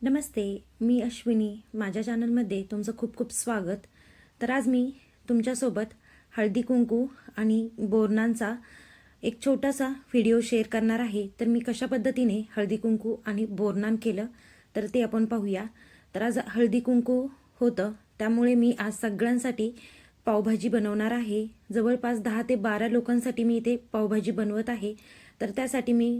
नमस्ते, मी अश्विनी. माझ्या चॅनलमध्ये तुमचं खूप खूप स्वागत. तर आज मी तुमच्यासोबत हळदी कुंकू आणि बोरनांचा एक छोटासा व्हिडिओ शेअर करणार आहे. तर मी कशा पद्धतीने हळदी कुंकू आणि बोरनान केलं तर ते आपण पाहूया. तर आज हळदी कुंकू होतं, त्यामुळे मी आज सगळ्यांसाठी पावभाजी बनवणार आहे. जवळपास 10 ते 12 लोकांसाठी मी इथे पावभाजी बनवत आहे. तर त्यासाठी मी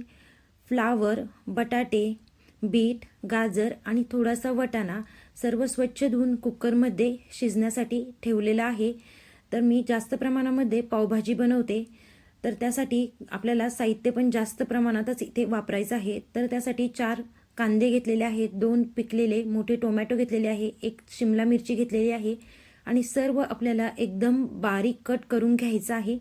फ्लावर, बटाटे, बीट, गाजर आणि थोडासा वाटाणा सर्व स्वच्छ धुवून कुकरमध्ये शिजण्यासाठी ठेवलेला आहे. तर मी जास्त प्रमाणामध्ये पावभाजी बनवते, तर त्यासाठी आपल्याला साहित्य पण जास्त प्रमाणातच इथे वापरायचं आहे. तर त्यासाठी 4 कांदे घेतलेले आहेत, 2 पिकलेले मोठे टोमॅटो घेतलेले आहे, 1 शिमला मिरची घेतलेली आहे आणि सर्व आपल्याला एकदम बारीक कट करून घ्यायचं आहे.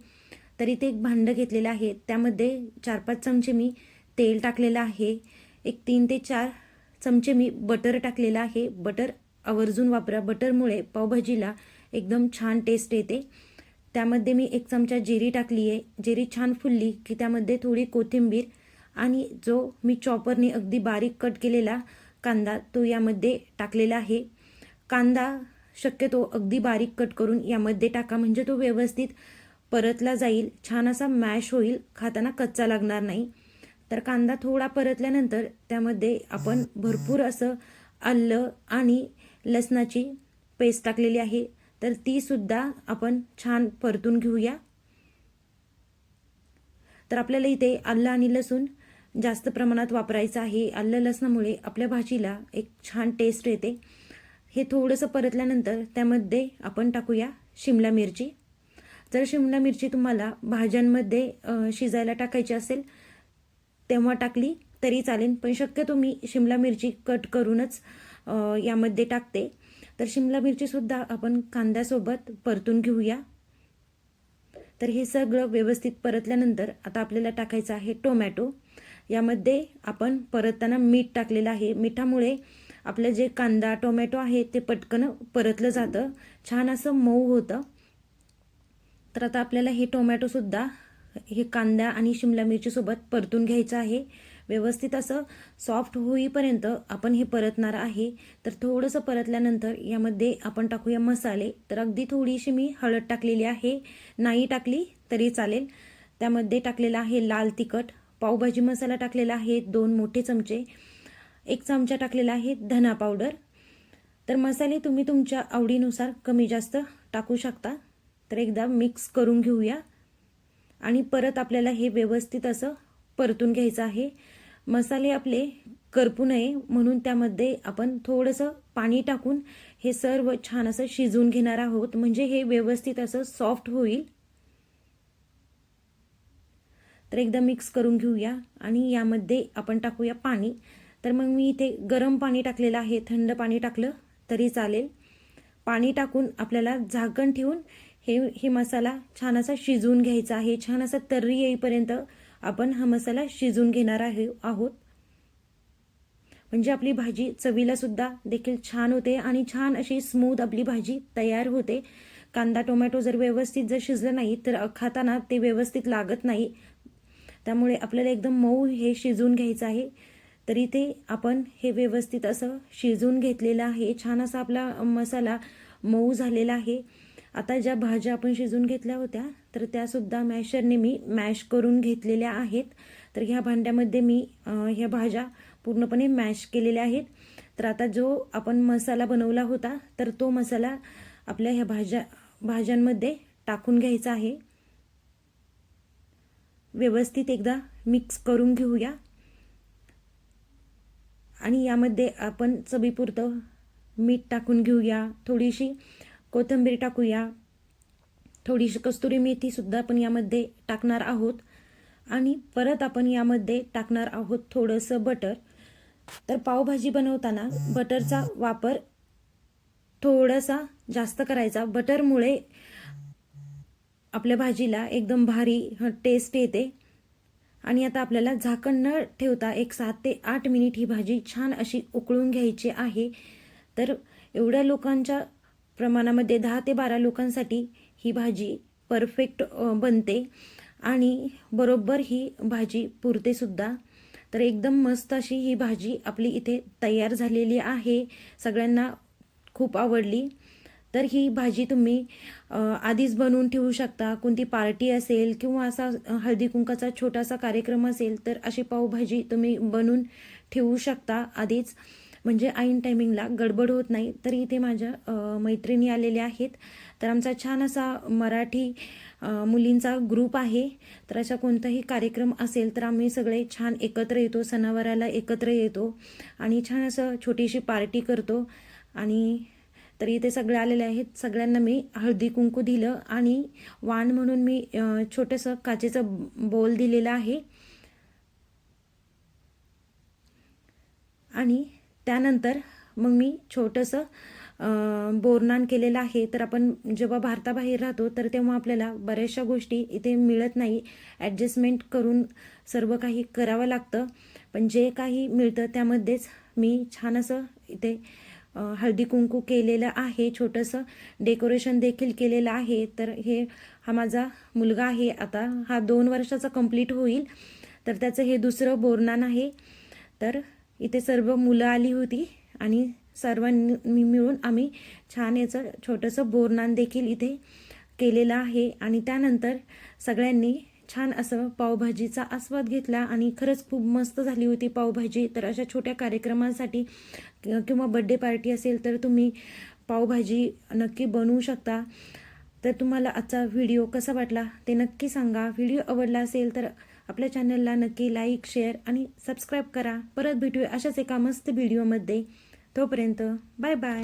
तर इथे एक भांडं घेतलेलं आहे, त्यामध्ये 4-5 चमचे मी तेल टाकलेलं आहे. एक 3 ते 4 चमचे मी बटर टाकलेलं आहे. बटर आवर्जून वापरा, बटरमुळे पावभाजीला एकदम छान टेस्ट येते. त्यामध्ये मी 1 चमचा जिरी टाकली आहे. जिरी छान फुलली की त्यामध्ये थोडी कोथिंबीर आणि जो मी चॉपरने अगदी बारीक कट केलेला कांदा तो यामध्ये टाकलेला आहे. कांदा शक्यतो अगदी बारीक कट करून यामध्ये टाका, म्हणजे तो व्यवस्थित परतला जाईल, छान असा मॅश होईल, खाताना कच्चा लागणार नाही. तर कांदा थोडा परतल्यानंतर त्यामध्ये आपण भरपूर असं आलं आणि लसणाची पेस्ट टाकलेली आहे. तर ती सुद्धा आपण छान परतून घेऊया. तर आपल्याला इथे आलं आणि लसूण जास्त प्रमाणात वापरायचं आहे. आलं लसणामुळे आपल्या भाजीला एक छान टेस्ट येते. हे थोडंसं परतल्यानंतर त्यामध्ये आपण टाकूया शिमला मिरची. जर शिमला मिरची तुम्हाला भाज्यांमध्ये शिजायला टाकायची असेल तेव्हा टाकली तरी चालेल, पण शक्यतो मी शिमला मिरची कट करूनच यामध्ये टाकते. तर शिमला मिरचीसुद्धा आपण कांद्यासोबत परतून घेऊया. तर हे सगळं व्यवस्थित परतल्यानंतर आता आपल्याला टाकायचं आहे टोमॅटो. यामध्ये आपण परतताना मीठ टाकलेलं आहे. मिठामुळे आपलं जे कांदा टोमॅटो आहे ते पटकन परतलं जातं, छान असं मऊ होतं. तर आता आपल्याला हे टोमॅटोसुद्धा हे कांदा आणि शिमला मिरचीसोबत परतून घ्यायचं आहे. व्यवस्थित असं सॉफ्ट होईपर्यंत आपण हे परतणार आहे. तर थोडंसं परतल्यानंतर यामध्ये आपण टाकूया मसाले. तर अगदी थोडीशी मी हळद टाकलेली आहे, नाही टाकली तरी चालेल. त्यामध्ये टाकलेला आहे लाल तिखट, पावभाजी मसाला टाकलेला आहे 2 मोठे चमचे, 1 चमचा टाकलेला आहे धना पावडर. तर मसाले तुम्ही तुमच्या आवडीनुसार कमी जास्त टाकू शकता. तर एकदा मिक्स करून घेऊया आणि परत आपल्याला हे व्यवस्थित असं परतून घ्यायचं आहे. मसाले आपले करपू नये म्हणून त्यामध्ये आपण थोडंसं पाणी टाकून हे सर्व छान असं शिजवून घेणार आहोत, म्हणजे हे व्यवस्थित असं सॉफ्ट होईल. तर एकदा मिक्स करून घेऊया आणि यामध्ये आपण टाकूया पाणी. तर मग मी इथे गरम पाणी टाकलेलं आहे, थंड पाणी टाकलं तरी चालेल. पाणी टाकून आपल्याला झाकण ठेवून हे मसाला छान असा शिजवून घ्यायचा आहे. छान असा तर्री येईपर्यंत आपण हा मसाला शिजवून घेणार आहोत, म्हणजे आपली भाजी चवीला सुद्धा देखील छान होते आणि छान अशी स्मूथ आपली भाजी तयार होते. कांदा टोमॅटो जर व्यवस्थित जर शिजलं नाही तर खाताना ते व्यवस्थित लागत नाही. त्यामुळे आपल्याला एकदम मऊ हे शिजवून घ्यायचं आहे. तर इथे आपण हे व्यवस्थित असं शिजवून घेतलेलं आहे. छान असा आपला मसाला मऊ झालेला आहे. आता ज्या भाज्या आपण शिजवून घेतल्या होत्या तर त्यासुद्धा मॅशरने मी मॅश करून घेतलेल्या आहेत. तर ह्या भांड्यामध्ये मी ह्या भाज्या पूर्णपणे मॅश केलेल्या आहेत. तर आता जो आपण मसाला बनवला होता तर तो मसाला आपल्या ह्या भाज्यांमध्ये टाकून घ्यायचा आहे. व्यवस्थित एकदा मिक्स करून घेऊया आणि यामध्ये आपण चवीपुरतं मीठ टाकून घेऊया, थोडीशी कोथिंबीर टाकूया, थोडीशी कस्तुरी मेथी सुद्धा आपण यामध्ये टाकणार आहोत आणि परत आपण यामध्ये टाकणार आहोत थोडंसं बटर. तर पावभाजी बनवताना बटरचा वापर थोडासा जास्त करायचा. बटरमुळे आपल्या भाजीला एकदम भारी टेस्ट येते. आणि आता आपल्याला झाकण न ठेवता एक 7 ते 8 मिनिट ही भाजी छान अशी उकळून घ्यायची आहे. तर एवढ्या लोकांच्या प्रमाणामध्ये 10 ते 12 लोकांसाठी ही भाजी परफेक्ट बनते आणि बरोबर ही भाजी पुरते सुद्धा. तर एकदम मस्त अशी ही भाजी आपली इथे तयार झालेली आहे. सगळ्यांना खूप आवडली. तर ही भाजी तुम्ही आधीच बनवून ठेवू शकता. कोणती पार्टी असेल किंवा असा हळदी कुंकाचा छोटासा कार्यक्रम असेल तर अशी पावभाजी तुम्ही बनवून ठेवू शकता आधीच, म्हणजे ऐन टायमिंगला गडबड होत नाही. तर इथे माझ्या मैत्रिणी आलेल्या आहेत. तर आमचा छान असा मराठी मुलींचा ग्रुप आहे. तर अशा कोणताही कार्यक्रम असेल तर आम्ही सगळे छान एकत्र येतो, सणावाराला एकत्र येतो आणि छान असं छोटीशी पार्टी करतो. आणि तर इथे सगळे आलेले आहेत. सगळ्यांना मी हळदी कुंकू दिलं आणि वाण म्हणून मी छोटंसं काचेचं बोल दिलेलं आहे. आणि त्यानंतर मग मी छोटंसं बोरनान केलेलं आहे. तर आपण जेव्हा भारताबाहेर राहतो तर तेव्हा आपल्याला बऱ्याचशा गोष्टी इथे मिळत नाही. ॲडजस्टमेंट करून सर्व काही करावं लागतं. पण जे काही मिळतं त्यामध्येच मी छान असं इथे हळदी कुंकू केलेलं आहे. छोटंसं डेकोरेशन देखील केलेलं आहे. तर हा माझा मुलगा आहे. आता हा 2 वर्षाचा कंप्लीट होईल. तर त्याचं हे दुसरं बोरनान आहे. तर इथे सर्व मुलं आली होती आणि सर्वांनी मिळून आम्ही छान याचं छोटंसं बोरनान देखील इथे केलेलं आहे. आणि त्यानंतर सगळ्यांनी छान असं पावभाजीचा आस्वाद घेतला आणि खरंच खूप मस्त झाली होती पावभाजी. तर अशा छोट्या कार्यक्रमांसाठी किंवा बड्डे पार्टी असेल तर तुम्ही पावभाजी नक्की बनवू शकता. तर तुम्हाला आजचा व्हिडिओ कसा वाटला ते नक्की सांगा. व्हिडिओ आवडला असेल तर आपल्या चॅनलला नक्की लाईक, शेअर आणि सबस्क्राईब करा. परत भेटूया अशाच एका मस्त व्हिडिओमध्ये. तोपर्यंत बाय बाय.